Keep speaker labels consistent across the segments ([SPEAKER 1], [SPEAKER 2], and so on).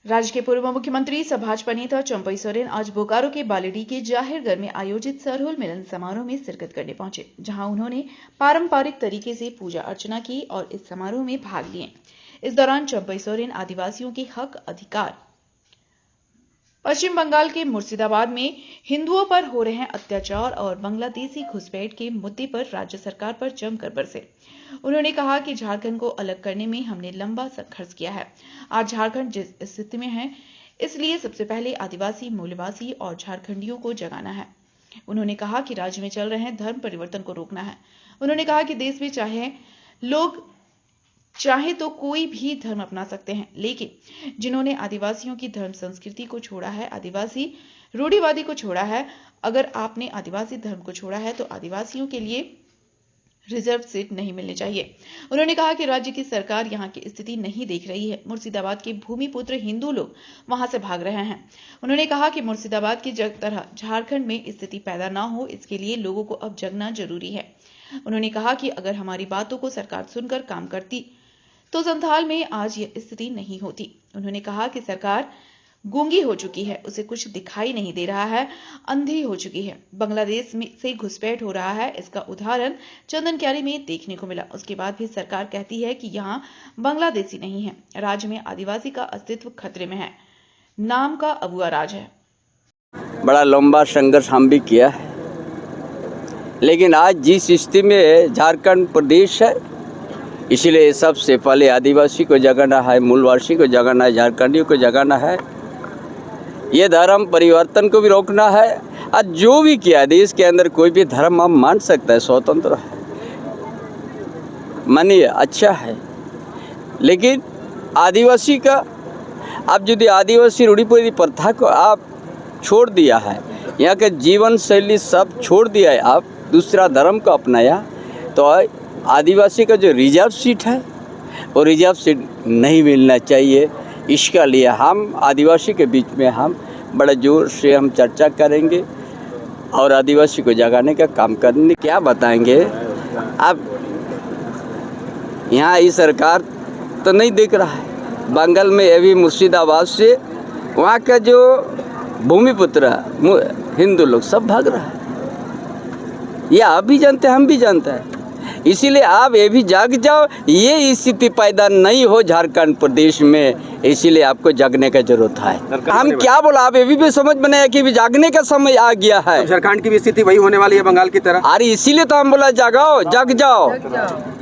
[SPEAKER 1] राज्य के पूर्व मुख्यमंत्री सह भाजपा नेता चंपई सोरेन आज बोकारो के बालीडीह के जाहिर में आयोजित सरहुल मिलन समारोह में शिरकत करने पहुंचे, जहां उन्होंने पारंपरिक तरीके से पूजा अर्चना की और इस समारोह में भाग लिए। इस दौरान चंपई सोरेन आदिवासियों के हक अधिकार, पश्चिम बंगाल के मुर्शिदाबाद में हिंदुओं पर हो रहे अत्याचार और बांग्लादेशी घुसपैठ के मुद्दे पर राज्य सरकार पर जमकर बरसे। उन्होंने कहा कि झारखंड को अलग करने में हमने लंबा संघर्ष किया है। आज झारखंड जिस स्थिति में है, इसलिए सबसे पहले आदिवासी, मूलवासी और झारखंडियों को जगाना है। उन्होंने कहा कि राज्य में चल रहे धर्म परिवर्तन को रोकना है। उन्होंने कहा कि देश में लोग चाहे तो कोई भी धर्म अपना सकते हैं, लेकिन जिन्होंने आदिवासियों की धर्म संस्कृति को छोड़ा है, आदिवासी रूढ़िवादी को छोड़ा है, अगर आपने आदिवासी धर्म को छोड़ा है तो आदिवासियों के लिए रिजर्व सीट नहीं मिलनी चाहिए। उन्होंने कहा कि राज्य की सरकार यहां की स्थिति नहीं देख रही है। मुर्शिदाबाद के भूमिपुत्र हिंदू लोग वहां से भाग रहे हैं। उन्होंने कहा कि मुर्शिदाबाद की तरह झारखंड में स्थिति पैदा ना हो, इसके लिए लोगों को अब जगना जरूरी है। उन्होंने कहा कि अगर हमारी बातों को सरकार सुनकर काम करती तो संथाल में आज यह स्थिति नहीं होती। उन्होंने कहा कि सरकार गूंगी हो चुकी है, उसे कुछ दिखाई नहीं दे रहा है, अंधी हो चुकी है। बांग्लादेश में से घुसपैठ हो रहा है, इसका उदाहरण चंदनक्यारी में देखने को मिला। उसके बाद भी सरकार कहती है कि यहाँ बांग्लादेशी नहीं है। राज्य में आदिवासी का अस्तित्व खतरे में है, नाम का अबुआ राज है।
[SPEAKER 2] बड़ा लंबा संघर्ष हम भी किया है, लेकिन आज जिस स्थिति में झारखंड प्रदेश है, इसलिए सबसे पहले आदिवासी को जगाना है, मूलवासी को जगाना है, झारखंडियों को जगाना है। ये धर्म परिवर्तन को भी रोकना है। आज जो भी किया, देश के अंदर कोई भी धर्म हम मान सकता है, स्वतंत्र है, मानिए अच्छा है। लेकिन आदिवासी का, अब यदि आदिवासी रूढ़िवादी प्रथा को आप छोड़ दिया है, यहाँ के जीवन शैली सब छोड़ दिया है, आप दूसरा धर्म को अपनाया, तो आदिवासी का जो रिजर्व सीट है वो रिजर्व सीट नहीं मिलना चाहिए। इसके लिए हम आदिवासी के बीच में हम बड़े जोर से हम चर्चा करेंगे और आदिवासी को जगाने का काम करने। क्या बताएंगे अब, यहाँ ये सरकार तो नहीं देख रहा है। बंगाल में अभी मुर्शिदाबाद से वहाँ का जो भूमिपुत्र हिंदू लोग सब भाग रहा है। ये आप भी जानते हैं, हम भी जानते हैं। इसीलिए आप ये भी जाग जाओ, ये स्थिति पैदा नहीं हो झारखंड प्रदेश में, इसीलिए आपको जागने का जरूरत है। हम क्या बोला, आप ये भी समझ बनाया कि भी जागने का समय आ गया है।
[SPEAKER 3] तो झारखंड की भी स्थिति वही होने वाली है बंगाल की तरह।
[SPEAKER 2] अरे इसीलिए तो हम बोला जागाओ, जग जाओ,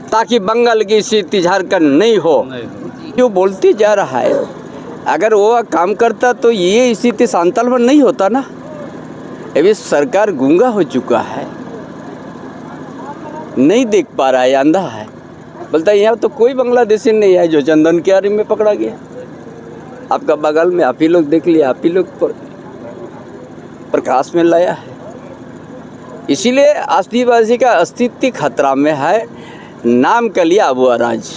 [SPEAKER 2] ताकि बंगाल की स्थिति झारखंड नहीं हो। जो बोलते जा रहा है, अगर वो काम करता तो ये स्थिति सांतल में नहीं होता ना। अभी सरकार गूंगा हो चुका है, नहीं देख पा रहा है, अंधा है। बोलता है यहाँ तो कोई बांग्लादेशी नहीं है जो चंदनक्यारी में पकड़ा गया। आपका बगल में आप ही लोग देख लिया, आप ही लोग प्रकाश में लाया है। इसीलिए आदिवासी का अस्तित्व खतरा में है। नाम के लिए अबुआ राज।